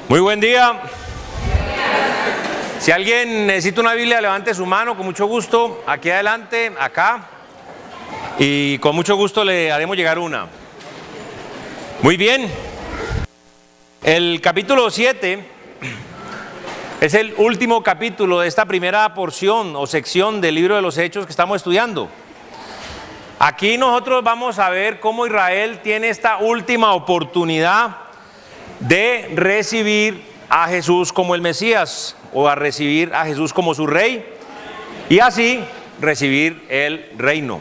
Muy buen día. Si alguien necesita una Biblia, levante su mano, con mucho gusto, aquí adelante, acá, y con mucho gusto le haremos llegar una. Muy bien. El capítulo 7 es el último capítulo de esta primera porción o sección del libro de los Hechos que estamos estudiando. Aquí nosotros vamos a ver cómo Israel tiene esta última oportunidad de recibir a Jesús como el Mesías, o a recibir a Jesús como su rey, y así recibir el reino.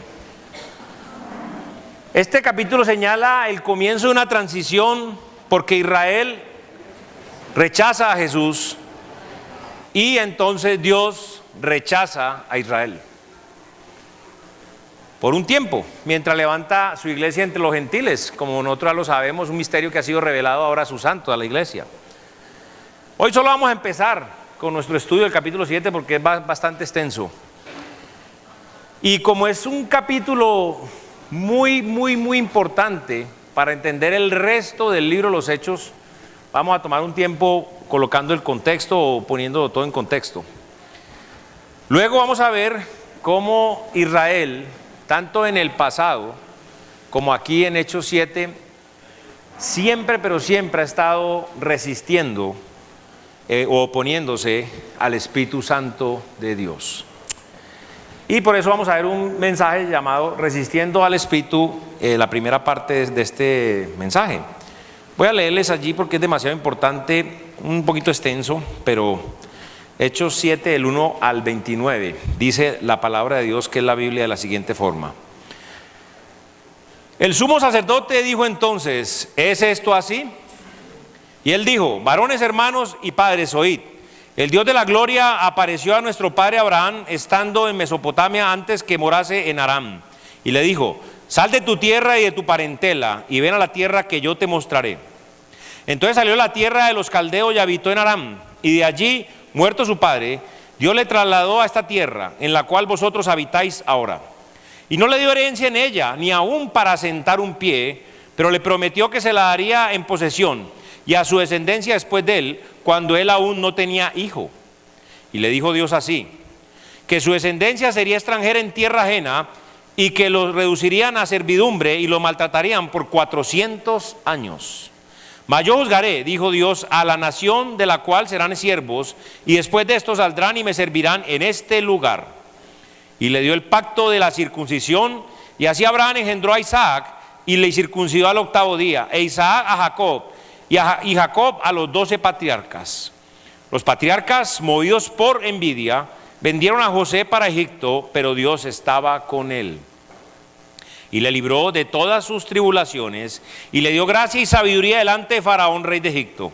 Este capítulo señala el comienzo de una transición, porque Israel rechaza a Jesús y entonces Dios rechaza a Israel por un tiempo, mientras levanta su iglesia entre los gentiles, como nosotros lo sabemos, un misterio que ha sido revelado ahora a sus santos, a la iglesia. Hoy solo vamos a empezar con nuestro estudio del capítulo 7 porque es bastante extenso. Y como es un capítulo muy importante para entender el resto del libro de los Hechos, vamos a tomar un tiempo colocando el contexto o poniéndolo todo en contexto. Luego vamos a ver cómo Israel, tanto en el pasado como aquí en Hechos 7, siempre ha estado resistiendo o oponiéndose al Espíritu Santo de Dios. Y por eso vamos a ver un mensaje llamado Resistiendo al Espíritu, la primera parte de este mensaje. Voy a leerles allí porque es demasiado importante, un poquito extenso, pero Hechos 7, del 1 al 29, dice la palabra de Dios, que es la Biblia, de la siguiente forma. El sumo sacerdote dijo entonces: ¿es esto así? Y él dijo: varones, hermanos y padres, oíd. El Dios de la gloria apareció a nuestro padre Abraham estando en Mesopotamia antes que morase en Aram. Y le dijo: sal de tu tierra y de tu parentela y ven a la tierra que yo te mostraré. Entonces salió a la tierra de los caldeos y habitó en Aram. Y de allí, muerto su padre, Dios le trasladó a esta tierra en la cual vosotros habitáis ahora. Y no le dio herencia en ella, ni aún para sentar un pie, pero le prometió que se la daría en posesión, y a su descendencia después de él, cuando él aún no tenía hijo. Y le dijo Dios así: que su descendencia sería extranjera en tierra ajena, y que los reducirían a servidumbre y los maltratarían por 400 años. Mas yo juzgaré, dijo Dios, a la nación de la cual serán siervos, y después de esto saldrán y me servirán en este lugar. Y le dio el pacto de la circuncisión, y así Abraham engendró a Isaac, y le circuncidó al 8º día, e Isaac a Jacob, y Jacob a los 12 patriarcas. Los patriarcas, movidos por envidia, vendieron a José para Egipto, pero Dios estaba con él. Y le libró de todas sus tribulaciones, y le dio gracia y sabiduría delante de Faraón, rey de Egipto,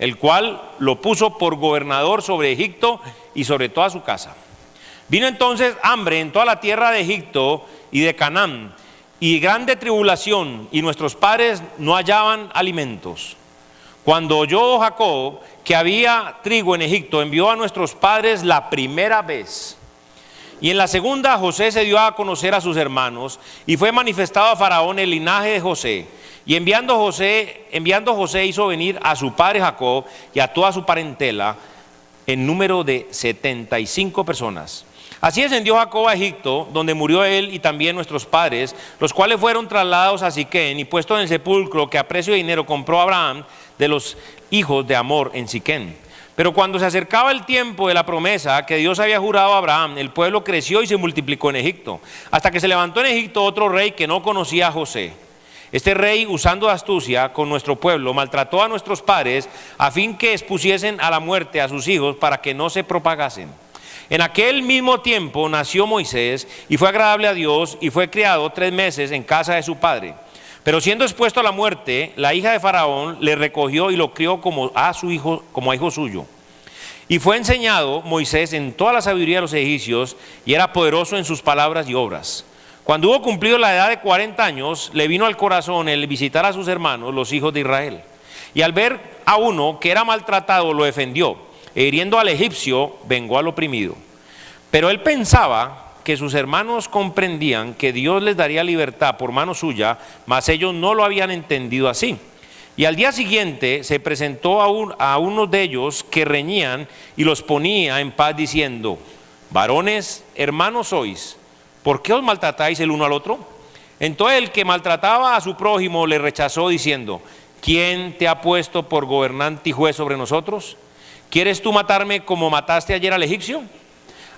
el cual lo puso por gobernador sobre Egipto y sobre toda su casa. Vino entonces hambre en toda la tierra de Egipto y de Canaán, y grande tribulación, y nuestros padres no hallaban alimentos. Cuando oyó Jacob que había trigo en Egipto, envió a nuestros padres la primera vez. Y en la segunda, José se dio a conocer a sus hermanos, y fue manifestado a Faraón el linaje de José. Y enviando José hizo venir a su padre Jacob y a toda su parentela, en número de 75 personas. Así descendió Jacob a Egipto, donde murió él y también nuestros padres, los cuales fueron trasladados a Siquén y puestos en el sepulcro que a precio de dinero compró Abraham de los hijos de Amor en Siquén. Pero cuando se acercaba el tiempo de la promesa que Dios había jurado a Abraham, el pueblo creció y se multiplicó en Egipto, hasta que se levantó en Egipto otro rey que no conocía a José. Este rey, usando astucia con nuestro pueblo, maltrató a nuestros padres a fin que expusiesen a la muerte a sus hijos para que no se propagasen. En aquel mismo tiempo nació Moisés y fue agradable a Dios, y fue criado 3 meses en casa de su padre. Pero siendo expuesto a la muerte, la hija de Faraón le recogió y lo crió como a hijo suyo. Y fue enseñado Moisés en toda la sabiduría de los egipcios, y era poderoso en sus palabras y obras. Cuando hubo cumplido la edad de 40 años, le vino al corazón el visitar a sus hermanos, los hijos de Israel. Y al ver a uno que era maltratado, lo defendió, e hiriendo al egipcio, vengó al oprimido. Pero él pensaba que sus hermanos comprendían que Dios les daría libertad por mano suya, mas ellos no lo habían entendido así. Y al día siguiente se presentó a unos de ellos que reñían y los ponía en paz diciendo: varones, hermanos sois, ¿por qué os maltratáis el uno al otro? Entonces el que maltrataba a su prójimo le rechazó diciendo: ¿quién te ha puesto por gobernante y juez sobre nosotros? ¿Quieres tú matarme como mataste ayer al egipcio?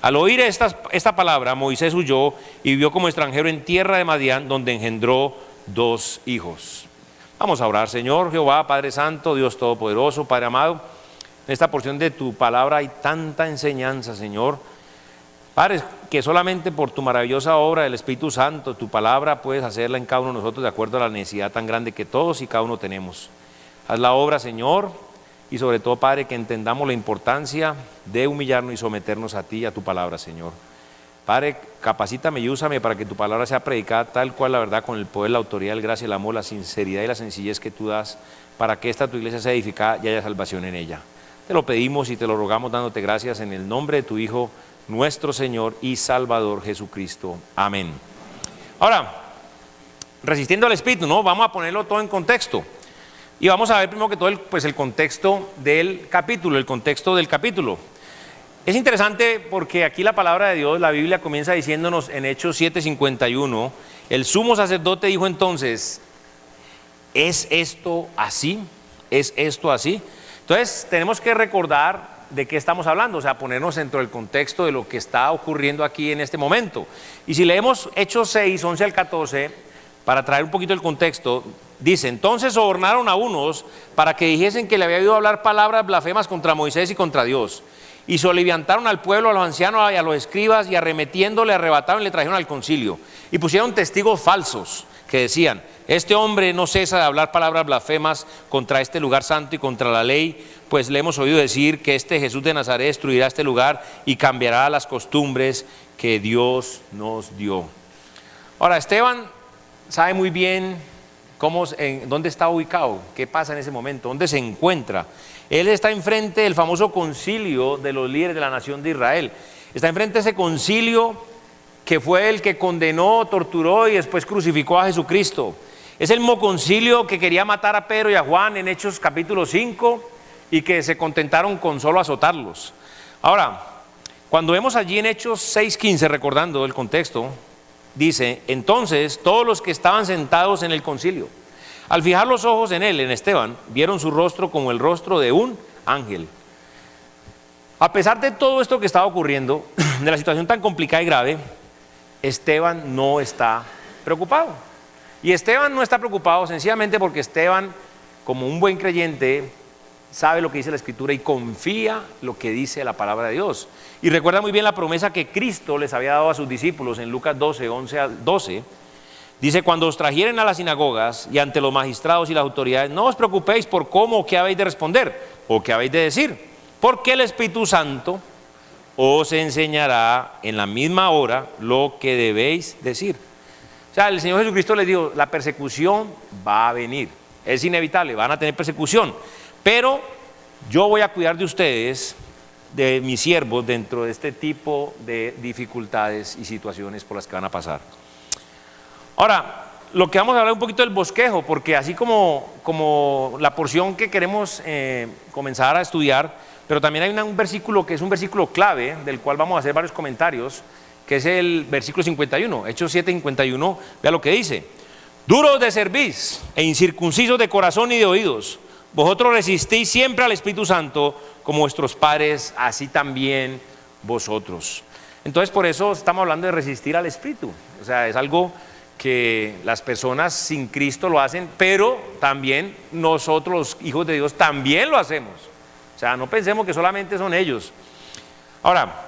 Al oír esta palabra, Moisés huyó y vivió como extranjero en tierra de Madián, donde engendró 2 hijos. Vamos a orar. Señor Jehová, Padre Santo, Dios Todopoderoso, Padre amado, en esta porción de tu palabra hay tanta enseñanza, Señor. Padre, que solamente por tu maravillosa obra del Espíritu Santo, tu palabra, puedes hacerla en cada uno de nosotros de acuerdo a la necesidad tan grande que todos y cada uno tenemos. Haz la obra, Señor, y sobre todo, Padre, que entendamos la importancia de humillarnos y someternos a ti y a tu palabra, Señor. Padre, capacítame y úsame para que tu palabra sea predicada tal cual la verdad, con el poder, la autoridad, el gracia, el amor, la sinceridad y la sencillez que tú das, para que esta tu iglesia sea edificada y haya salvación en ella. Te lo pedimos y te lo rogamos dándote gracias en el nombre de tu Hijo, nuestro Señor y Salvador Jesucristo. Amén. Ahora, resistiendo al Espíritu, ¿no? Vamos a ponerlo todo en contexto. Y vamos a ver primero que todo el contexto del capítulo, Es interesante porque aquí la palabra de Dios, la Biblia comienza diciéndonos en Hechos 7:51, el sumo sacerdote dijo entonces: ¿es esto así? ¿Es esto así? Entonces tenemos que recordar de qué estamos hablando, o sea, ponernos dentro del contexto de lo que está ocurriendo aquí en este momento. Y si leemos Hechos 6, 11 al 14, para traer un poquito el contexto, dice: entonces sobornaron a unos para que dijesen que le había oído hablar palabras blasfemas contra Moisés y contra Dios. Y soliviantaron al pueblo, a los ancianos y a los escribas, y arremetiéndole, arrebataron y le trajeron al concilio. Y pusieron testigos falsos que decían: este hombre no cesa de hablar palabras blasfemas contra este lugar santo y contra la ley, pues le hemos oído decir que este Jesús de Nazaret destruirá este lugar y cambiará las costumbres que Dios nos dio. Ahora, Esteban sabe muy bien dónde está ubicado, qué pasa en ese momento, dónde se encuentra. Él está enfrente del famoso concilio de los líderes de la nación de Israel. Está enfrente de ese concilio que fue el que condenó, torturó y después crucificó a Jesucristo. Es el mismo concilio que quería matar a Pedro y a Juan en Hechos capítulo 5 y que se contentaron con solo azotarlos. Ahora, cuando vemos allí en Hechos 6:15, recordando el contexto, dice: entonces todos los que estaban sentados en el concilio, al fijar los ojos en él, en Esteban, vieron su rostro como el rostro de un ángel. A pesar de todo esto que estaba ocurriendo, de la situación tan complicada y grave, Esteban no está preocupado. Y Esteban no está preocupado sencillamente porque Esteban, como un buen creyente, sabe lo que dice la Escritura y confía lo que dice la palabra de Dios. Y recuerda muy bien la promesa que Cristo les había dado a sus discípulos en Lucas 12, 11 al 12. Dice: cuando os trajeren a las sinagogas y ante los magistrados y las autoridades, no os preocupéis por cómo o qué habéis de responder o qué habéis de decir, porque el Espíritu Santo os enseñará en la misma hora lo que debéis decir. O sea, el Señor Jesucristo les dijo: la persecución va a venir, es inevitable, van a tener persecución, pero yo voy a cuidar de ustedes, de mis siervos, dentro de este tipo de dificultades y situaciones por las que van a pasar. Ahora, lo que vamos a hablar un poquito del bosquejo, porque así como la porción que queremos comenzar a estudiar, pero también hay un versículo que es un versículo clave, del cual vamos a hacer varios comentarios, que es el versículo 51, Hechos 7:51, vea lo que dice: duros de cerviz e incircuncisos de corazón y de oídos, vosotros resistís siempre al Espíritu Santo, como vuestros padres, así también vosotros. Entonces, por eso estamos hablando de resistir al Espíritu. O sea, es algo que las personas sin Cristo lo hacen, pero también nosotros, los hijos de Dios, también lo hacemos. O sea, no pensemos que solamente son ellos. Ahora,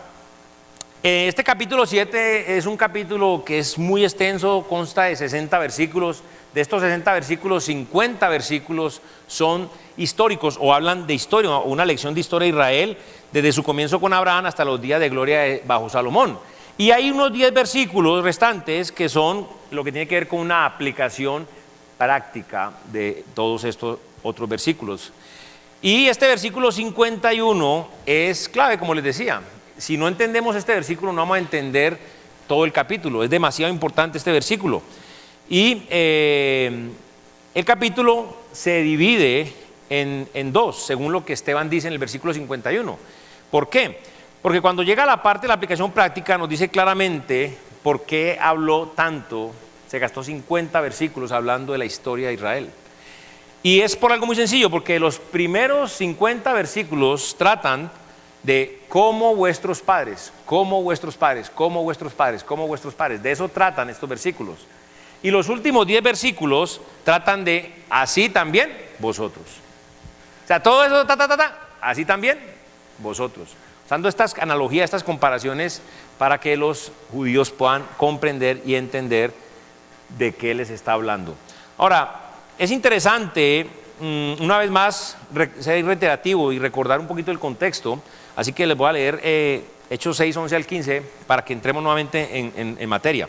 este capítulo 7 es un capítulo que es muy extenso, consta de 60 versículos. De estos 60 versículos, 50 versículos son históricos o hablan de historia, o una lección de historia de Israel, desde su comienzo con Abraham hasta los días de gloria bajo Salomón. Y hay unos 10 versículos restantes que son lo que tiene que ver con una aplicación práctica de todos estos otros versículos. Y este versículo 51 es clave, como les decía. Si no entendemos este versículo, no vamos a entender todo el capítulo. Es demasiado importante este versículo. Y el capítulo se divide en dos, según lo que Esteban dice en el versículo 51. ¿Por qué? Porque cuando llega a la parte de la aplicación práctica nos dice claramente por qué habló tanto, se gastó 50 versículos hablando de la historia de Israel. Y es por algo muy sencillo, porque los primeros 50 versículos tratan de cómo vuestros padres, cómo vuestros padres, cómo vuestros padres, cómo vuestros padres. De eso tratan estos versículos. Y los últimos 10 versículos tratan de así también vosotros. O sea, todo eso, así también vosotros. Usando estas analogías, estas comparaciones para que los judíos puedan comprender y entender de qué les está hablando. Ahora, es interesante, una vez más, ser reiterativo y recordar un poquito el contexto. Así que les voy a leer Hechos 6, 11 al 15 para que entremos nuevamente en materia.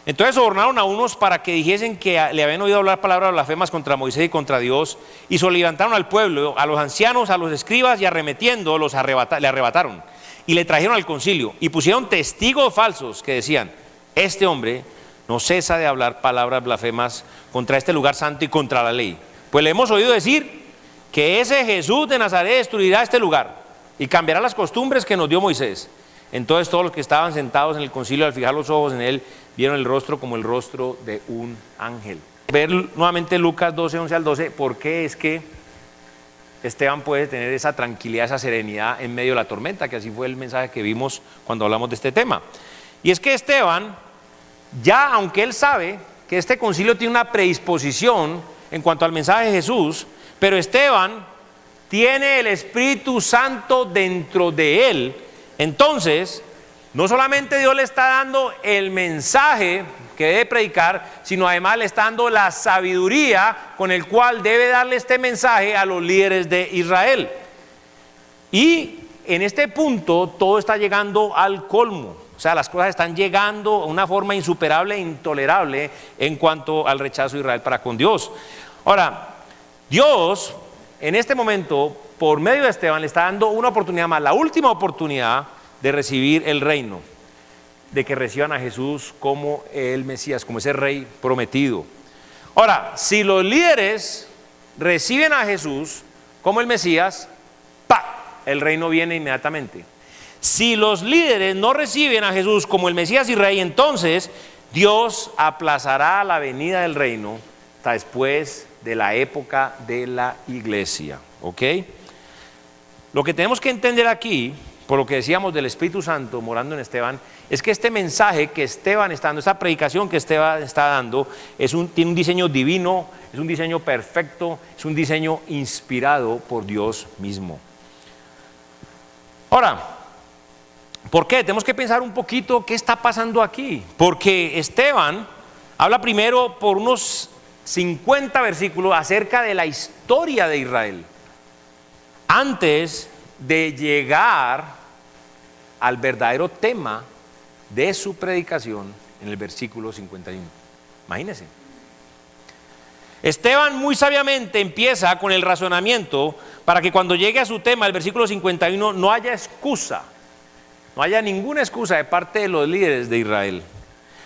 Entonces sobornaron a unos para que dijesen que le habían oído hablar palabras blasfemas contra Moisés y contra Dios, y se levantaron al pueblo, a los ancianos, a los escribas, y arremetiendo le arrebataron y le trajeron al concilio y pusieron testigos falsos que decían: este hombre no cesa de hablar palabras blasfemas contra este lugar santo y contra la ley. Pues le hemos oído decir que ese Jesús de Nazaret destruirá este lugar y cambiará las costumbres que nos dio Moisés. Entonces todos los que estaban sentados en el concilio, al fijar los ojos en él, vieron el rostro como el rostro de un ángel. Ver nuevamente Lucas 12, 11 al 12, por qué es que Esteban puede tener esa tranquilidad, esa serenidad en medio de la tormenta, que así fue el mensaje que vimos cuando hablamos de este tema. Y es que Esteban, ya aunque él sabe que este concilio tiene una predisposición en cuanto al mensaje de Jesús, pero Esteban tiene el Espíritu Santo dentro de él. Entonces, no solamente Dios le está dando el mensaje que debe predicar, sino además le está dando la sabiduría con el cual debe darle este mensaje a los líderes de Israel. Y en este punto todo está llegando al colmo. O sea, las cosas están llegando a una forma insuperable e intolerable en cuanto al rechazo de Israel para con Dios. Ahora, Dios en este momento, por medio de Esteban, le está dando una oportunidad más, la última oportunidad de recibir el reino, de que reciban a Jesús como el Mesías, como ese rey prometido. Ahora, si los líderes reciben a Jesús como el Mesías, el reino viene inmediatamente. Si los líderes no reciben a Jesús como el Mesías y rey, entonces Dios aplazará la venida del reino hasta después de la época de la iglesia. ¿Ok? Lo que tenemos que entender aquí, por lo que decíamos del Espíritu Santo morando en Esteban, es que este mensaje que Esteban está dando, esta predicación que Esteban está dando, tiene un diseño divino, es un diseño perfecto, es un diseño inspirado por Dios mismo. Ahora, ¿por qué? Tenemos que pensar un poquito qué está pasando aquí. Porque Esteban habla primero por unos 50 versículos acerca de la historia de Israel, antes de llegar al verdadero tema de su predicación en el versículo 51. Imagínense. Esteban muy sabiamente empieza con el razonamiento para que cuando llegue a su tema, el versículo 51, no haya excusa, no haya ninguna excusa de parte de los líderes de Israel.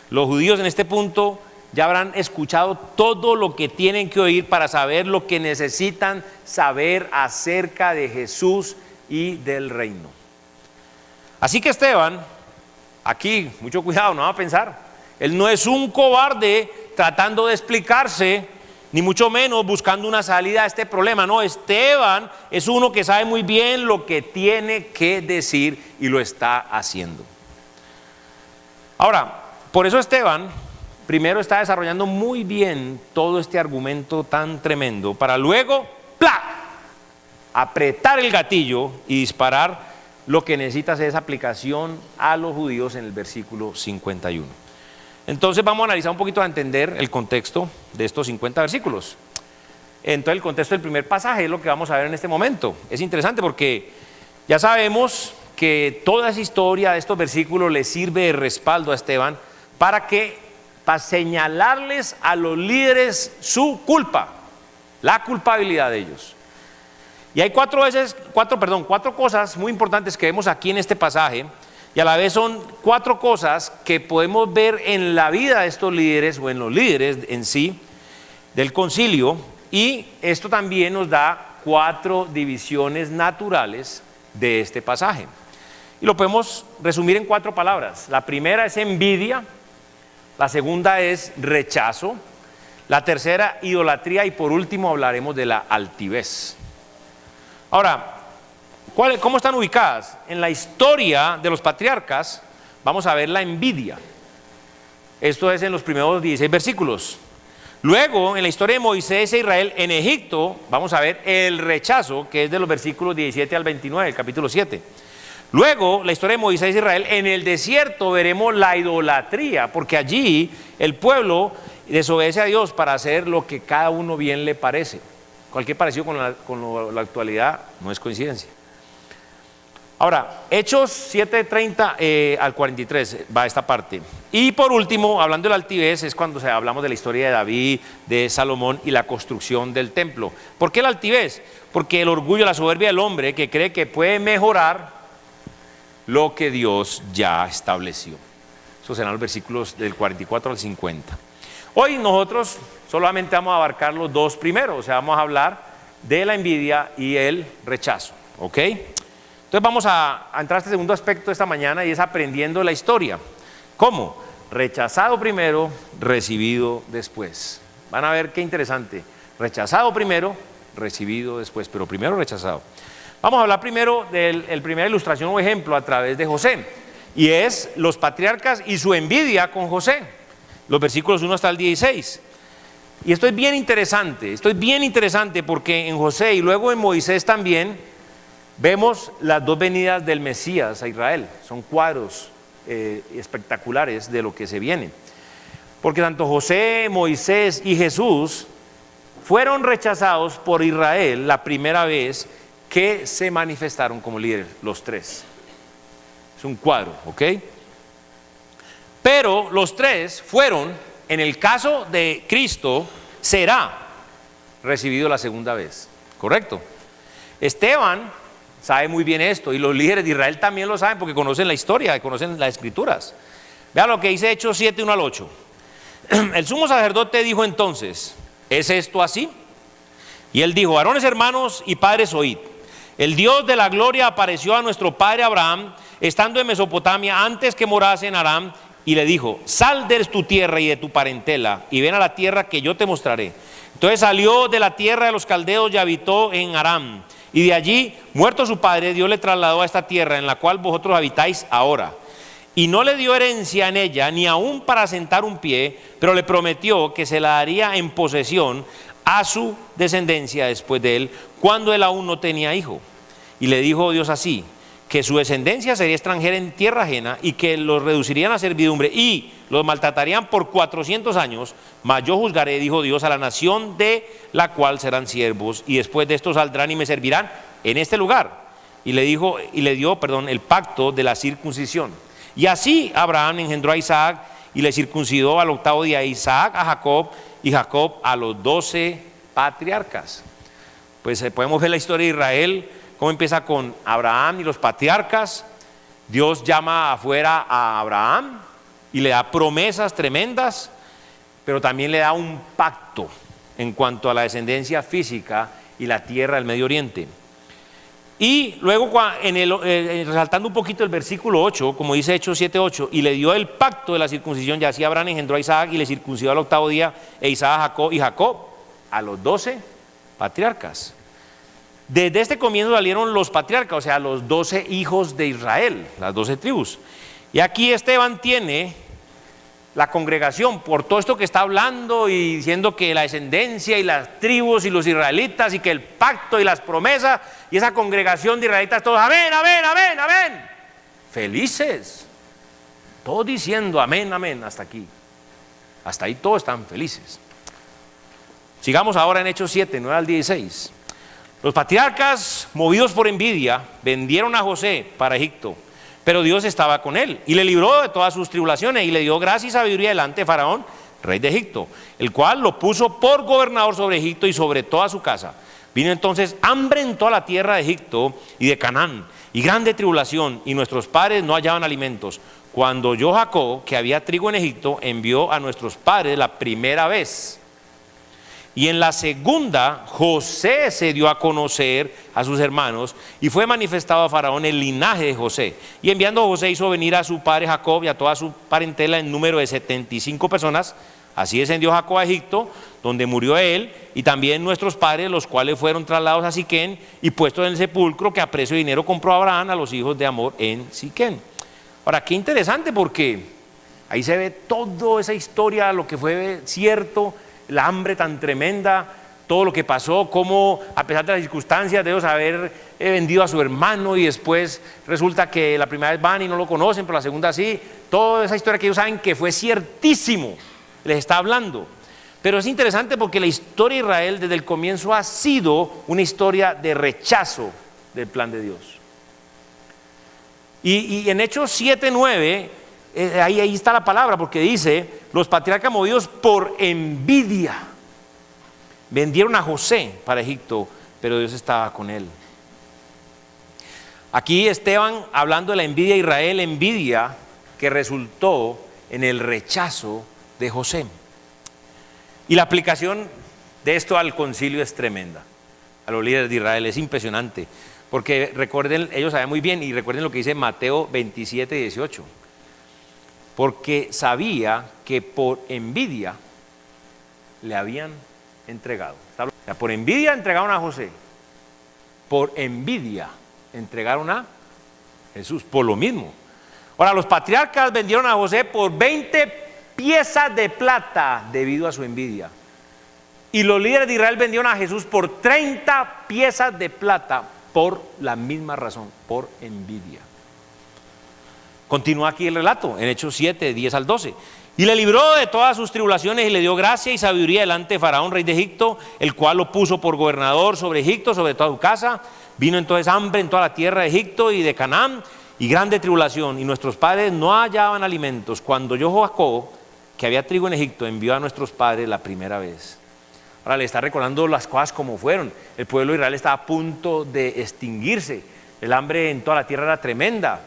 Los judíos en este punto ya habrán escuchado todo lo que tienen que oír para saber lo que necesitan saber acerca de Jesús y del reino. Así que Esteban, aquí, mucho cuidado, no va a pensar, él no es un cobarde tratando de explicarse, ni mucho menos buscando una salida a este problema. No, Esteban es uno que sabe muy bien lo que tiene que decir y lo está haciendo. Ahora, por eso Esteban primero está desarrollando muy bien todo este argumento tan tremendo para luego, apretar el gatillo y disparar lo que necesita hacer esa aplicación a los judíos en el versículo 51. Entonces vamos a analizar un poquito a entender el contexto de estos 50 versículos. Entonces el contexto del primer pasaje es lo que vamos a ver en este momento. Es interesante porque ya sabemos que toda esa historia de estos versículos le sirve de respaldo a Esteban para señalarles a los líderes su culpa, la culpabilidad de ellos. Y hay cuatro cosas muy importantes que vemos aquí en este pasaje, y a la vez son cuatro cosas que podemos ver en la vida de estos líderes o en los líderes en sí del concilio, Y esto también nos da 4 divisiones naturales de este pasaje. Y lo podemos resumir en 4 palabras. La primera es envidia, la segunda es rechazo, la tercera idolatría y por último hablaremos de la altivez. Ahora, ¿cómo están ubicadas? En la historia de los patriarcas vamos a ver la envidia. Esto es en los primeros 16 versículos. Luego, en la historia de Moisés e Israel en Egipto, vamos a ver el rechazo, que es de los versículos 17 al 29, el capítulo 7. Luego, la historia de Moisés e Israel en el desierto, veremos la idolatría, porque allí el pueblo desobedece a Dios para hacer lo que cada uno bien le parece. Cualquier parecido con la actualidad no es coincidencia. Ahora, Hechos 7:30 al 43 va esta parte. Y por último, hablando de la altivez, es cuando hablamos de la historia de David, de Salomón y la construcción del templo. ¿Por qué la altivez? Porque el orgullo, la soberbia del hombre que cree que puede mejorar lo que Dios ya estableció. Esos serán los versículos del 44 al 50. Hoy nosotros solamente vamos a abarcar los 2 primeros, o sea, vamos a hablar de la envidia y el rechazo, ¿ok? Entonces vamos a entrar a este segundo aspecto esta mañana y es aprendiendo la historia. ¿Cómo? Rechazado primero, recibido después. Van a ver qué interesante. Rechazado primero, recibido después, pero primero rechazado. Vamos a hablar primero de primera ilustración o ejemplo a través de José. Y es los patriarcas y su envidia con José. Los versículos 1 hasta el 16. Y esto es bien interesante porque en José y luego en Moisés también vemos las 2 venidas del Mesías a Israel. Son cuadros espectaculares de lo que se viene. Porque tanto José, Moisés y Jesús fueron rechazados por Israel la primera vez que se manifestaron como líderes, los 3. Es un cuadro, ¿ok? Pero los 3 fueron, en el caso de Cristo, será recibido la segunda vez, ¿correcto? Esteban sabe muy bien esto y los líderes de Israel también lo saben porque conocen la historia, conocen las escrituras. Vean lo que dice Hechos 7, 1 al 8. El sumo sacerdote dijo entonces: ¿es esto así? Y él dijo: varones hermanos y padres, oíd. El Dios de la gloria apareció a nuestro padre Abraham estando en Mesopotamia antes que morase en Aram, y le dijo: sal de tu tierra y de tu parentela y ven a la tierra que yo te mostraré. Entonces salió de la tierra de los caldeos y habitó en Aram. Y de allí, muerto su padre, Dios le trasladó a esta tierra en la cual vosotros habitáis ahora. Y no le dio herencia en ella, ni aún para sentar un pie, pero le prometió que se la daría en posesión a su descendencia después de él, cuando él aún no tenía hijo. Y le dijo Dios así: que su descendencia sería extranjera en tierra ajena y que los reducirían a servidumbre y los maltratarían por 400 años, mas yo juzgaré, dijo Dios, a la nación de la cual serán siervos, y después de esto saldrán y me servirán en este lugar. Y le dio el pacto de la circuncisión. Y así Abraham engendró a Isaac y le circuncidó al 8º día, Isaac a Jacob y Jacob a los 12 patriarcas. Pues podemos ver la historia de Israel, cómo empieza con Abraham y los patriarcas. Dios llama afuera a Abraham y le da promesas tremendas, pero también le da un pacto en cuanto a la descendencia física y la tierra del Medio Oriente. Y luego, resaltando un poquito el versículo 8, como dice Hechos 7:8, y le dio el pacto de la circuncisión, y así Abraham engendró a Isaac y le circuncidó al 8º día, e Isaac a Jacob y Jacob a los 12 patriarcas. Desde este comienzo salieron los patriarcas, o sea, los 12 hijos de Israel, las 12 tribus. Y aquí Esteban tiene la congregación por todo esto que está hablando y diciendo que la descendencia y las tribus y los israelitas y que el pacto y las promesas, y esa congregación de israelitas todos: amén, amén, amén, amén, felices, todos diciendo amén, amén, hasta aquí, hasta ahí todos están felices. Sigamos ahora en Hechos 7, 9 al 16. Los patriarcas, movidos por envidia, vendieron a José para Egipto, pero Dios estaba con él y le libró de todas sus tribulaciones y le dio gracia y sabiduría delante de Faraón, rey de Egipto, el cual lo puso por gobernador sobre Egipto y sobre toda su casa. Vino entonces hambre en toda la tierra de Egipto y de Canaán, y grande tribulación, y nuestros padres no hallaban alimentos. Cuando oyó Jacob que había trigo en Egipto, envió a nuestros padres la primera vez. Y en la segunda, José se dio a conocer a sus hermanos y fue manifestado a Faraón el linaje de José. Y enviando a José hizo venir a su padre Jacob y a toda su parentela en número de 75 personas. Así descendió Jacob a Egipto, donde murió él, y también nuestros padres, los cuales fueron trasladados a Siquén y puestos en el sepulcro que a precio de dinero compró Abraham a los hijos de Hamor en Siquén. Ahora, qué interesante, porque ahí se ve toda esa historia, lo que fue cierto, la hambre tan tremenda, todo lo que pasó, cómo a pesar de las circunstancias de ellos haber vendido a su hermano y después resulta que la primera vez van y no lo conocen, pero la segunda sí, toda esa historia que ellos saben que fue ciertísimo, les está hablando. Pero es interesante porque la historia de Israel desde el comienzo ha sido una historia de rechazo del plan de Dios. Y en Hechos 7:9, ahí está la palabra, porque dice: los patriarcas, movidos por envidia, vendieron a José para Egipto, pero Dios estaba con él. Aquí Esteban, hablando de la envidia de Israel, envidia que resultó en el rechazo de José. Y la aplicación de esto al concilio es tremenda, a los líderes de Israel, es impresionante, porque recuerden, ellos saben muy bien, y recuerden lo que dice Mateo 27:18, porque sabía que por envidia le habían entregado. O sea, por envidia entregaron a José, por envidia entregaron a Jesús, por lo mismo. Ahora, los patriarcas vendieron a José por 20 piezas de plata debido a su envidia. Y los líderes de Israel vendieron a Jesús por 30 piezas de plata por la misma razón, por envidia. Continúa aquí el relato en Hechos 7, 10 al 12. Y le libró de todas sus tribulaciones y le dio gracia y sabiduría delante de Faraón, rey de Egipto, el cual lo puso por gobernador sobre Egipto, sobre toda su casa. Vino entonces hambre en toda la tierra de Egipto y de Canaán y grande tribulación. Y nuestros padres no hallaban alimentos. Cuando oyó Jacob que había trigo en Egipto, envió a nuestros padres la primera vez. Ahora le está recordando las cosas como fueron. El pueblo de Israel estaba a punto de extinguirse. El hambre en toda la tierra era tremenda.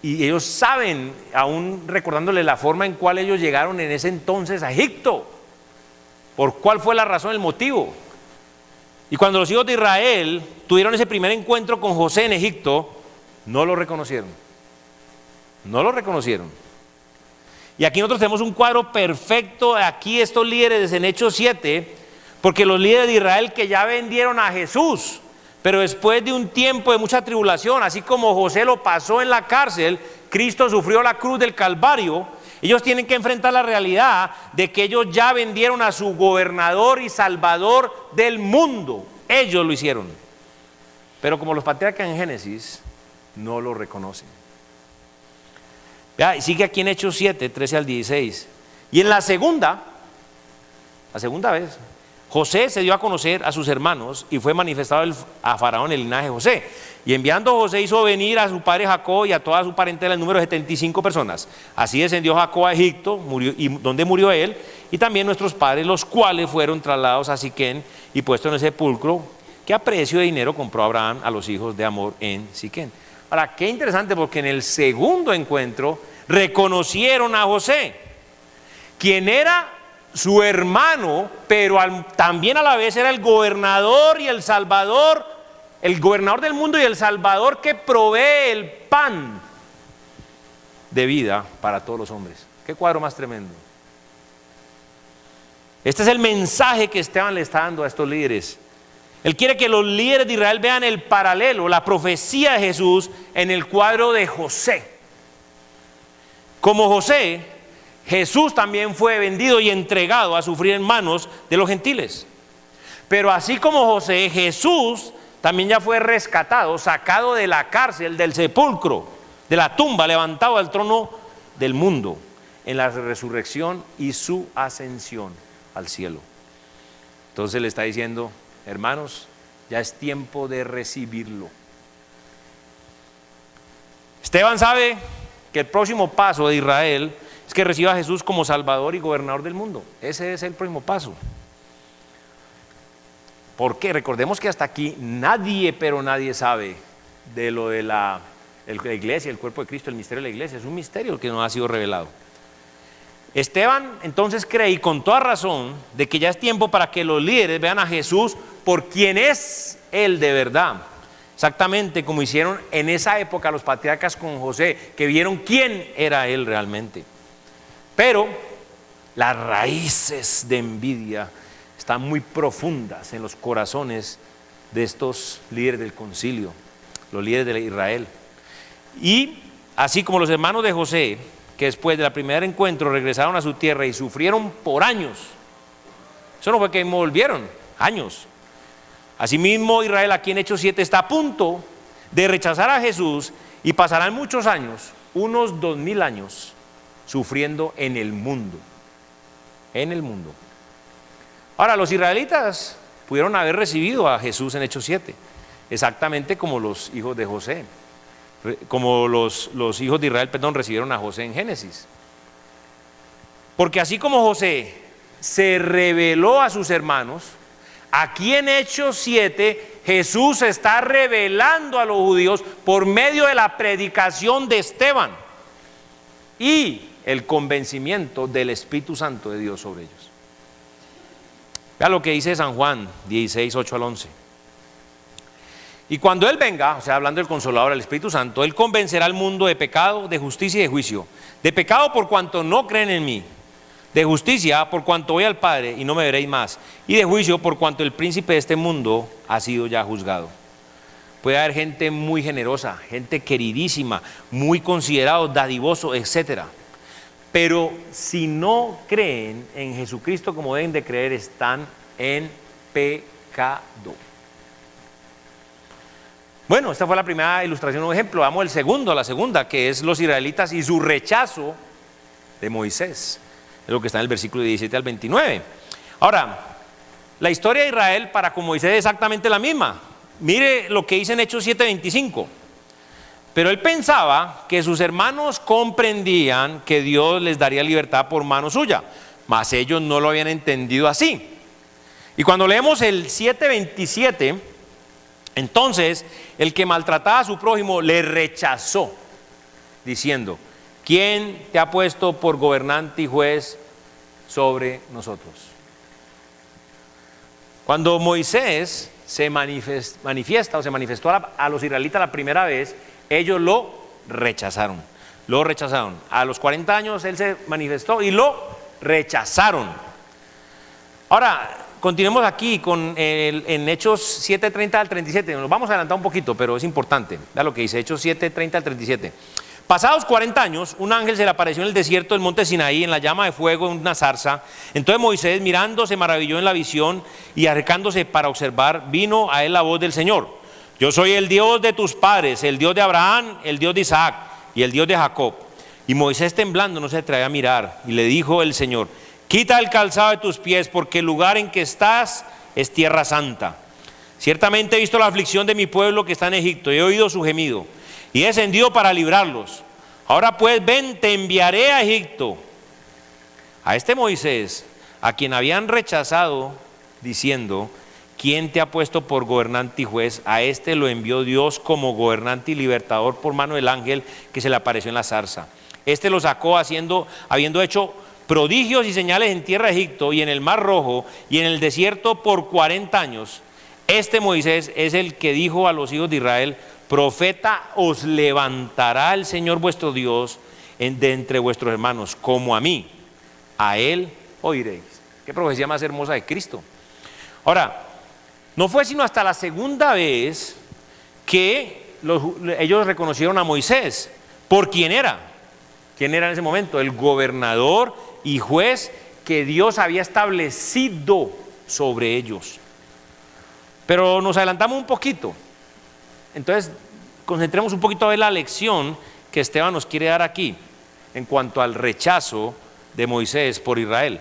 Y ellos saben, aún recordándole la forma en cual ellos llegaron en ese entonces a Egipto. ¿Por cuál fue la razón, el motivo? Y cuando los hijos de Israel tuvieron ese primer encuentro con José en Egipto, no lo reconocieron. No lo reconocieron. Y aquí nosotros tenemos un cuadro perfecto, aquí estos líderes en Hechos 7, porque los líderes de Israel que ya vendieron a Jesús, pero después de un tiempo de mucha tribulación, así como José lo pasó en la cárcel, Cristo sufrió la cruz del Calvario, ellos tienen que enfrentar la realidad de que ellos ya vendieron a su gobernador y salvador del mundo. Ellos lo hicieron. Pero como los patriarcas en Génesis, no lo reconocen. Vea, sigue aquí en Hechos 7, 13 al 16. Y en la segunda vez, José se dio a conocer a sus hermanos y fue manifestado a Faraón el linaje de José. Y enviando José hizo venir a su padre Jacob y a toda su parentela en número de 75 personas. Así descendió Jacob a Egipto, donde murió él, y también nuestros padres, los cuales fueron trasladados a Siquén y puestos en el sepulcro que a precio de dinero compró Abraham a los hijos de Hamor en Siquén. Ahora, qué interesante, porque en el segundo encuentro reconocieron a José, quien era su hermano, pero también a la vez era el gobernador y el salvador, el gobernador del mundo y el salvador que provee el pan de vida para todos los hombres. Qué cuadro más tremendo. Este es el mensaje que Esteban le está dando a estos líderes. Él quiere que los líderes de Israel vean el paralelo, la profecía de Jesús en el cuadro de José. Como José, Jesús también fue vendido y entregado a sufrir en manos de los gentiles. Pero así como José, Jesús también ya fue rescatado, sacado de la cárcel, del sepulcro, de la tumba, levantado al trono del mundo en la resurrección y su ascensión al cielo. Entonces le está diciendo: hermanos, ya es tiempo de recibirlo. Esteban sabe que el próximo paso de Israel es que reciba a Jesús como Salvador y Gobernador del mundo. Ese es el próximo paso. ¿Por qué? Recordemos que hasta aquí nadie, pero nadie sabe de lo de la iglesia, el cuerpo de Cristo, el misterio de la iglesia. Es un misterio que no ha sido revelado. Esteban entonces cree, y con toda razón, de que ya es tiempo para que los líderes vean a Jesús por quien es Él de verdad. Exactamente como hicieron en esa época los patriarcas con José, que vieron quién era Él realmente. Pero las raíces de envidia están muy profundas en los corazones de estos líderes del concilio, los líderes de Israel. Y así como los hermanos de José, que después del primer encuentro regresaron a su tierra y sufrieron por años. Eso no fue que volvieron, años. Asimismo, Israel aquí en Hechos 7 está a punto de rechazar a Jesús y pasarán muchos años, unos 2000 años, sufriendo en el mundo. En el mundo. Ahora, los israelitas pudieron haber recibido a Jesús en Hechos 7, exactamente como los hijos de José. Como los hijos de Israel, recibieron a José en Génesis. Porque así como José se reveló a sus hermanos, aquí en Hechos 7 Jesús se está revelando a los judíos por medio de la predicación de Esteban y el convencimiento del Espíritu Santo de Dios sobre ellos. Vea lo que dice San Juan 16, 8 al 11. Y cuando Él venga, o sea, hablando del Consolador, el Espíritu Santo, Él convencerá al mundo de pecado, de justicia y de juicio. De pecado por cuanto no creen en mí. De justicia por cuanto voy al Padre y no me veréis más. Y de juicio por cuanto el príncipe de este mundo ha sido ya juzgado. Puede haber gente muy generosa, gente queridísima, muy considerado, dadivoso, etc. Pero si no creen en Jesucristo como deben de creer, están en pecado. Bueno, esta fue la primera ilustración, un ejemplo. Vamos la segunda, que es los israelitas y su rechazo de Moisés. Es lo que está en el versículo 17 al 29. Ahora, la historia de Israel para con Moisés es exactamente la misma. Mire lo que dice en Hechos 7:25. Pero él pensaba que sus hermanos comprendían que Dios les daría libertad por mano suya, mas ellos no lo habían entendido así. Y cuando leemos el 7:27, entonces el que maltrataba a su prójimo le rechazó, diciendo: ¿quién te ha puesto por gobernante y juez sobre nosotros? Cuando Moisés se manifestó a los israelitas la primera vez, ellos lo rechazaron. A los 40 años él se manifestó y lo rechazaron. Ahora, continuemos aquí en Hechos 7:30 al 37. Nos vamos a adelantar un poquito, pero es importante. Vea lo que dice Hechos 7:30 al 37. Pasados 40 años, un ángel se le apareció en el desierto del monte Sinaí, en la llama de fuego, en una zarza. Entonces Moisés, mirando, se maravilló en la visión, y acercándose para observar, vino a él la voz del Señor: yo soy el Dios de tus padres, el Dios de Abraham, el Dios de Isaac y el Dios de Jacob. Y Moisés, temblando, no se atrevía a mirar, y le dijo el Señor: quita el calzado de tus pies, porque el lugar en que estás es tierra santa. Ciertamente he visto la aflicción de mi pueblo que está en Egipto, y he oído su gemido, y he descendido para librarlos. Ahora pues ven, te enviaré a Egipto. A este Moisés, a quien habían rechazado, diciendo: ¿quién te ha puesto por gobernante y juez? A este lo envió Dios como gobernante y libertador por mano del ángel que se le apareció en la zarza. Este lo sacó habiendo hecho prodigios y señales en tierra de Egipto y en el mar Rojo y en el desierto por 40 años. Este Moisés es el que dijo a los hijos de Israel: profeta os levantará el Señor vuestro Dios de entre vuestros hermanos, como a mí. A él oiréis. Qué profecía más hermosa de Cristo. Ahora, no fue sino hasta la segunda vez que ellos reconocieron a Moisés por quién era. ¿Quién era en ese momento? El gobernador y juez que Dios había establecido sobre ellos. Pero nos adelantamos un poquito. Entonces, concentremos un poquito a ver la lección que Esteban nos quiere dar aquí en cuanto al rechazo de Moisés por Israel.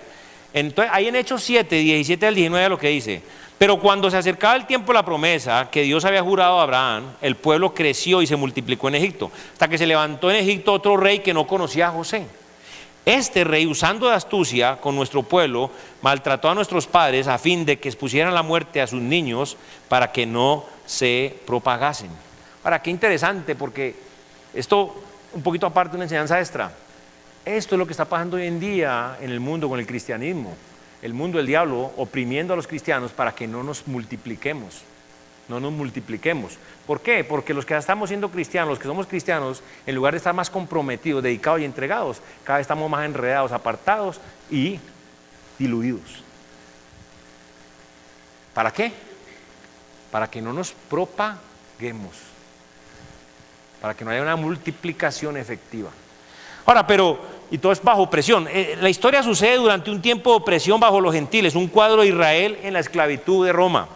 Entonces, ahí en Hechos 7, 17 al 19 lo que dice: pero cuando se acercaba el tiempo de la promesa que Dios había jurado a Abraham, el pueblo creció y se multiplicó en Egipto, hasta que se levantó en Egipto otro rey que no conocía a José. Este rey, usando de astucia con nuestro pueblo, maltrató a nuestros padres a fin de que expusieran la muerte a sus niños para que no se propagasen. Ahora, qué interesante, porque esto, un poquito aparte, una enseñanza extra. Esto es lo que está pasando hoy en día en el mundo con el cristianismo. El mundo, el diablo, oprimiendo a los cristianos para que no nos multipliquemos. No nos multipliquemos. ¿Por qué? Porque los que estamos siendo cristianos, los que somos cristianos, en lugar de estar más comprometidos, dedicados y entregados, cada vez estamos más enredados, apartados y diluidos. ¿Para qué? Para que no nos propaguemos, para que no haya una multiplicación efectiva. Ahora, y todo es bajo opresión. La historia sucede durante un tiempo de opresión bajo los gentiles, un cuadro de Israel en la esclavitud de Roma,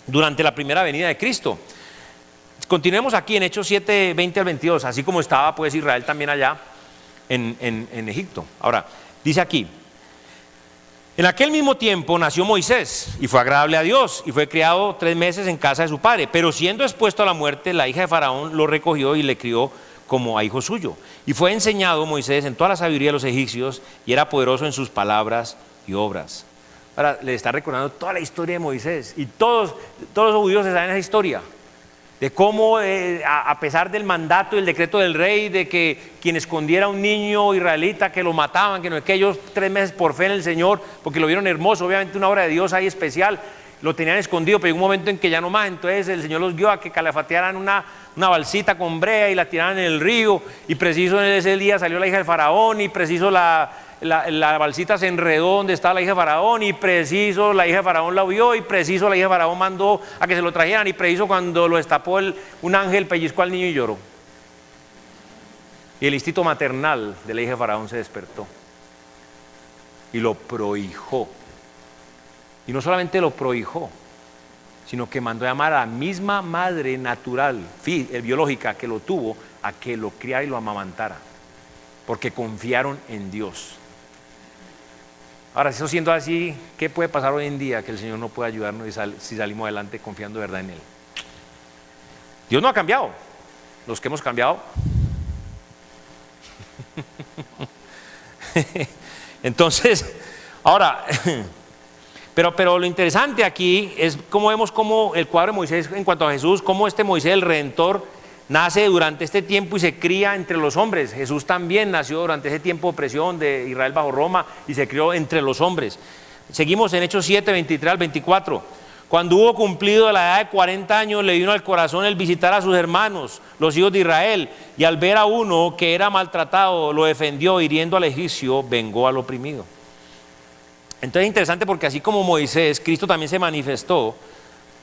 durante la primera venida de Cristo. Continuemos aquí en Hechos 7, 20 al 22, así como estaba pues Israel también allá en Egipto. Ahora, dice aquí: en aquel mismo tiempo nació Moisés y fue agradable a Dios y fue criado 3 meses en casa de su padre, pero siendo expuesto a la muerte, la hija de Faraón lo recogió y le crió como a hijo suyo. Y fue enseñado Moisés en toda la sabiduría de los egipcios y era poderoso en sus palabras y obras. Ahora le está recordando toda la historia de Moisés y todos los judíos saben esa historia. De cómo a pesar del mandato y el decreto del rey de que quien escondiera a un niño israelita que lo mataban, que no es que ellos 3 meses por fe en el Señor, porque lo vieron hermoso, obviamente una obra de Dios ahí especial, lo tenían escondido, pero llegó un momento en que ya no más, entonces el Señor los guió a que calafatearan una balsita con brea y la tiraran en el río, y preciso en ese día salió la hija del faraón, y preciso la balsita se enredó donde estaba la hija de Faraón, y preciso la hija de Faraón la vio, y preciso la hija de Faraón mandó a que se lo trajeran, y preciso cuando lo destapó un ángel pellizcó al niño y lloró. Y el instinto maternal de la hija de Faraón se despertó y lo prohijó. Y no solamente lo prohijó, sino que mandó a llamar a la misma madre natural, biológica que lo tuvo, a que lo criara y lo amamantara, porque confiaron en Dios. Ahora, eso siendo así, ¿qué puede pasar hoy en día que el Señor no pueda ayudarnos si salimos adelante confiando de verdad en Él? Dios no ha cambiado. Los que hemos cambiado. Entonces, ahora, pero lo interesante aquí es cómo vemos cómo el cuadro de Moisés en cuanto a Jesús, cómo este Moisés, el Redentor, nace durante este tiempo y se cría entre los hombres. Jesús también nació durante ese tiempo de opresión de Israel bajo Roma y se crió entre los hombres. Seguimos en Hechos 7, 23 al 24. Cuando hubo cumplido la edad de 40 años, le vino al corazón el visitar a sus hermanos, los hijos de Israel, y al ver a uno que era maltratado, lo defendió, hiriendo al egipcio, vengó al oprimido. Entonces es interesante porque así como Moisés, Cristo también se manifestó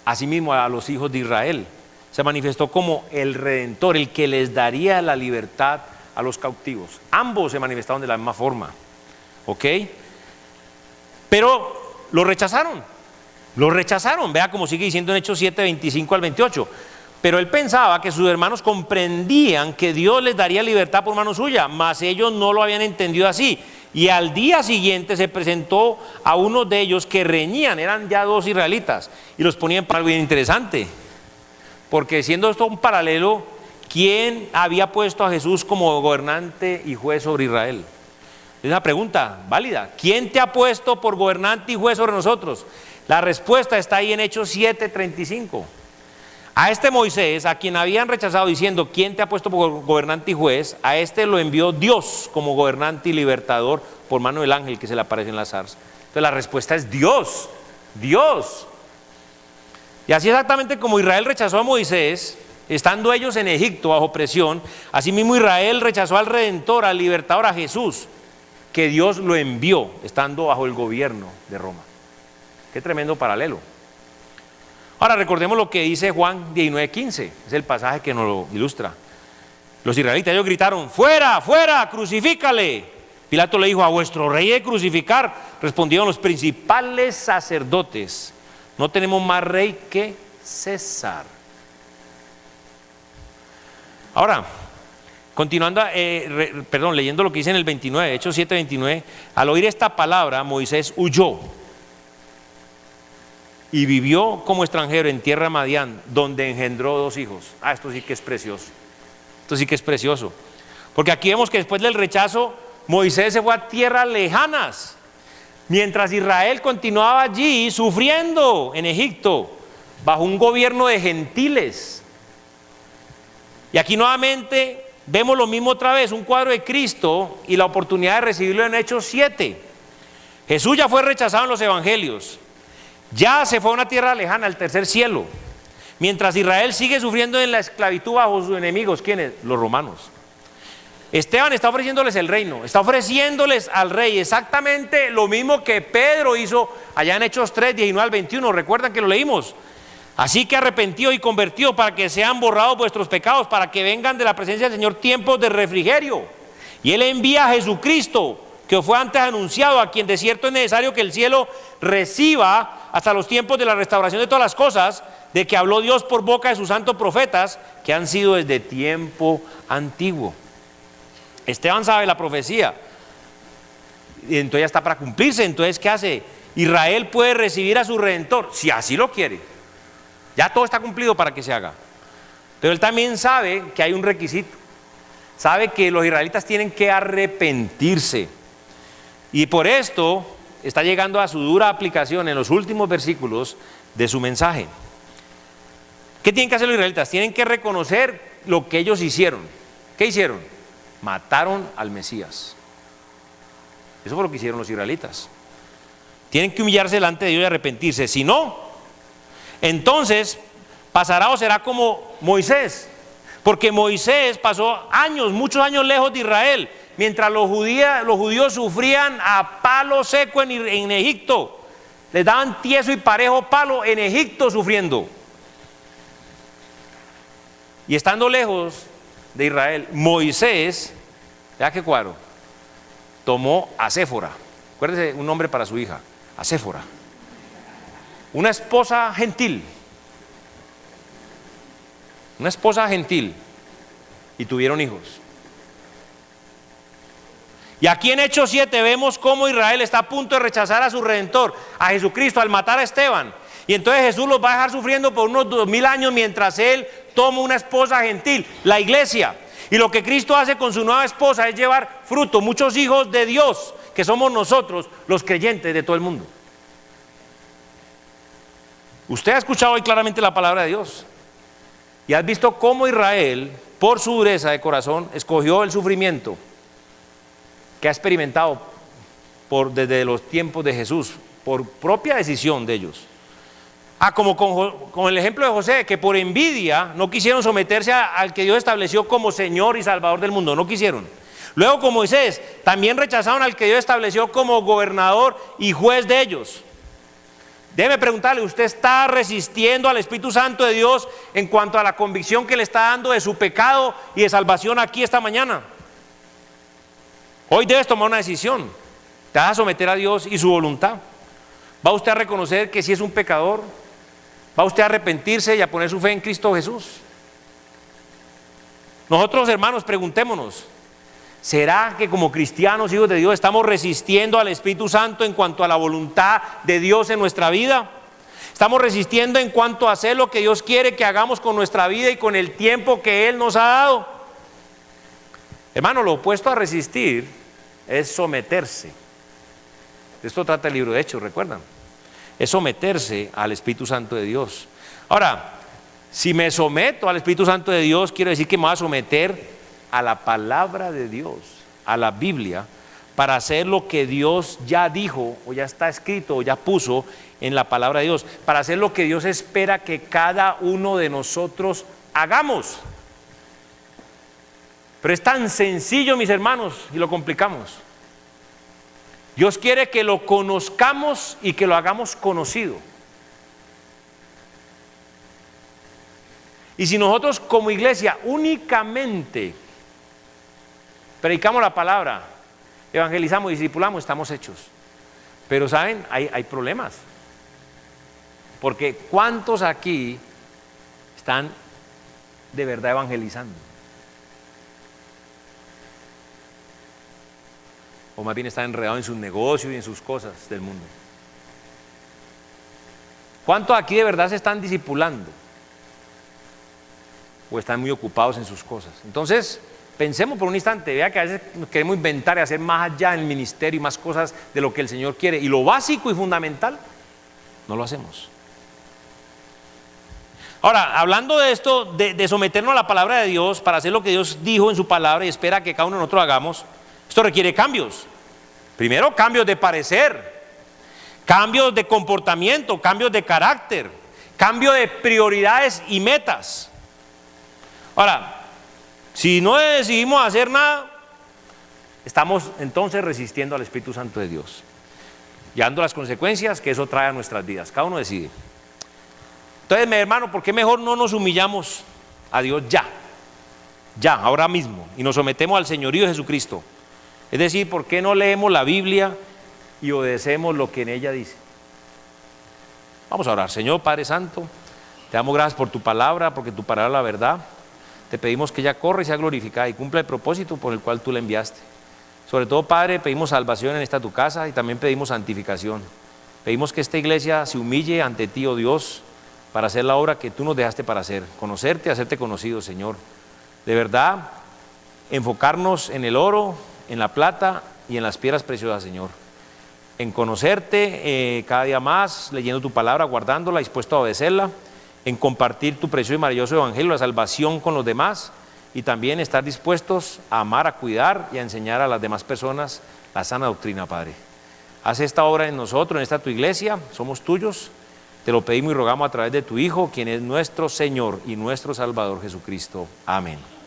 a sí mismo a los hijos de Israel. Se manifestó como el Redentor, el que les daría la libertad a los cautivos. Ambos se manifestaron de la misma forma, ¿ok? Pero lo rechazaron, vea como sigue diciendo en Hechos 7, 25 al 28. Pero él pensaba que sus hermanos comprendían que Dios les daría libertad por mano suya, mas ellos no lo habían entendido así. Y al día siguiente se presentó a uno de ellos que reñían, eran ya 2 israelitas, y los ponían para algo bien interesante. Porque siendo esto un paralelo, ¿quién había puesto a Jesús como gobernante y juez sobre Israel? Es una pregunta válida. ¿Quién te ha puesto por gobernante y juez sobre nosotros? La respuesta está ahí en Hechos 7:35. A este Moisés, a quien habían rechazado diciendo, ¿quién te ha puesto por gobernante y juez? A este lo envió Dios como gobernante y libertador por mano del ángel que se le aparece en la zarza. Entonces la respuesta es Dios, Dios. Y así exactamente como Israel rechazó a Moisés, estando ellos en Egipto bajo presión, así mismo Israel rechazó al Redentor, al Libertador, a Jesús, que Dios lo envió estando bajo el gobierno de Roma. Qué tremendo paralelo. Ahora recordemos lo que dice Juan 19:15, es el pasaje que nos lo ilustra. Los israelitas, ellos gritaron, fuera, fuera, crucifícale. Pilato le dijo, a vuestro rey de crucificar. Respondieron los principales sacerdotes, no tenemos más rey que César. Ahora, continuando, leyendo lo que dice en el 29, Hechos 7:29, al oír esta palabra, Moisés huyó y vivió como extranjero en tierra de Madián, donde engendró 2 hijos. Esto sí que es precioso. Esto sí que es precioso. Porque aquí vemos que después del rechazo, Moisés se fue a tierras lejanas, mientras Israel continuaba allí sufriendo en Egipto, bajo un gobierno de gentiles. Y aquí nuevamente vemos lo mismo otra vez, un cuadro de Cristo y la oportunidad de recibirlo en Hechos 7. Jesús ya fue rechazado en los evangelios, ya se fue a una tierra lejana, al tercer cielo, mientras Israel sigue sufriendo en la esclavitud bajo sus enemigos. ¿Quiénes? Los romanos. Esteban está ofreciéndoles el reino, está ofreciéndoles al rey exactamente lo mismo que Pedro hizo allá en Hechos 3, 19 al 21, recuerdan que lo leímos. Así que arrepentido y convertido para que sean borrados vuestros pecados, para que vengan de la presencia del Señor tiempos de refrigerio. Y Él envía a Jesucristo, que os fue antes anunciado, a quien de cierto es necesario que el cielo reciba hasta los tiempos de la restauración de todas las cosas, de que habló Dios por boca de sus santos profetas, que han sido desde tiempo antiguo. Esteban sabe la profecía, y entonces ya está para cumplirse. Entonces, ¿qué hace? Israel puede recibir a su Redentor, si así lo quiere. Ya todo está cumplido para que se haga. Pero él también sabe que hay un requisito. Sabe que los israelitas tienen que arrepentirse. Y por esto está llegando a su dura aplicación en los últimos versículos de su mensaje. ¿Qué tienen que hacer los israelitas? Tienen que reconocer lo que ellos hicieron. ¿Qué hicieron? Mataron al Mesías. Eso fue lo que hicieron los israelitas. Tienen que humillarse delante de Dios y arrepentirse. Si no, entonces pasará o será como Moisés, porque Moisés pasó años, muchos años lejos de Israel, mientras los judíos sufrían a palo seco en Egipto. Les daban tieso y parejo palo en Egipto sufriendo. Y estando lejos de Israel, Moisés, ¿ya qué cuadro? Tomó a Séfora, acuérdese, un nombre para su hija, a Séfora, una esposa gentil, y tuvieron hijos. Y aquí en Hechos 7 vemos cómo Israel está a punto de rechazar a su Redentor, a Jesucristo, al matar a Esteban. Y entonces Jesús los va a dejar sufriendo por unos 2000 años mientras Él toma una esposa gentil, la iglesia. Y lo que Cristo hace con su nueva esposa es llevar fruto, muchos hijos de Dios, que somos nosotros, los creyentes de todo el mundo. Usted ha escuchado hoy claramente la palabra de Dios y has visto cómo Israel, por su dureza de corazón, escogió el sufrimiento que ha experimentado desde los tiempos de Jesús, por propia decisión de ellos. Como con el ejemplo de José, que por envidia no quisieron someterse al que Dios estableció como Señor y Salvador del mundo, no quisieron. Luego con Moisés, también rechazaron al que Dios estableció como gobernador y juez de ellos. Déjeme preguntarle, ¿usted está resistiendo al Espíritu Santo de Dios en cuanto a la convicción que le está dando de su pecado y de salvación aquí esta mañana? Hoy debes tomar una decisión. Te vas a someter a Dios y su voluntad. ¿Va usted a reconocer que si es un pecador? ¿Va usted a arrepentirse y a poner su fe en Cristo Jesús? Nosotros, hermanos, preguntémonos, ¿será que como cristianos, hijos de Dios, estamos resistiendo al Espíritu Santo en cuanto a la voluntad de Dios en nuestra vida? ¿Estamos resistiendo en cuanto a hacer lo que Dios quiere que hagamos con nuestra vida y con el tiempo que Él nos ha dado? Hermano, lo opuesto a resistir es someterse. De esto trata el libro de Hechos, ¿recuerdan? Es someterse al Espíritu Santo de Dios. Ahora, si me someto al Espíritu Santo de Dios, quiero decir que me voy a someter a la palabra de Dios, a la Biblia, para hacer lo que Dios ya dijo, o ya está escrito, o ya puso en la palabra de Dios, para hacer lo que Dios espera que cada uno de nosotros hagamos. Pero es tan sencillo, mis hermanos, y lo complicamos. Dios quiere que lo conozcamos y que lo hagamos conocido. Y si nosotros como iglesia únicamente predicamos la palabra, evangelizamos y discipulamos, estamos hechos. Pero ¿saben? Hay problemas. Porque ¿cuántos aquí están de verdad evangelizando? O más bien están enredados en sus negocios y en sus cosas del mundo. ¿Cuántos aquí de verdad se están discipulando? O están muy ocupados en sus cosas. Entonces, pensemos por un instante, vea que a veces queremos inventar y hacer más allá en el ministerio y más cosas de lo que el Señor quiere. Y lo básico y fundamental, no lo hacemos. Ahora, hablando de esto, de someternos a la palabra de Dios para hacer lo que Dios dijo en su palabra y espera que cada uno de nosotros hagamos, esto requiere cambios. Primero, cambios de parecer, cambios de comportamiento, cambios de carácter, cambio de prioridades y metas. Ahora, si no decidimos hacer nada, estamos entonces resistiendo al Espíritu Santo de Dios, llevando las consecuencias que eso trae a nuestras vidas. Cada uno decide. Entonces, mi hermano, ¿por qué mejor no nos humillamos a Dios ya, ahora mismo, y nos sometemos al señorío de Jesucristo? Es decir, ¿por qué no leemos la Biblia y obedecemos lo que en ella dice? Vamos a orar. Señor Padre Santo, te damos gracias por tu palabra, porque tu palabra es la verdad. Te pedimos que ella corra y sea glorificada y cumpla el propósito por el cual tú la enviaste. Sobre todo, Padre, pedimos salvación en esta tu casa y también pedimos santificación. Pedimos que esta iglesia se humille ante ti, oh Dios, para hacer la obra que tú nos dejaste para hacer, conocerte, hacerte conocido, Señor. De verdad, enfocarnos en el oro, en la plata y en las piedras preciosas, Señor. En conocerte cada día más, leyendo tu palabra, guardándola, dispuesto a obedecerla, en compartir tu precioso y maravilloso evangelio, la salvación con los demás, y también estar dispuestos a amar, a cuidar y a enseñar a las demás personas la sana doctrina, Padre. Haz esta obra en nosotros, en esta tu iglesia, somos tuyos. Te lo pedimos y rogamos a través de tu Hijo, quien es nuestro Señor y nuestro Salvador Jesucristo. Amén.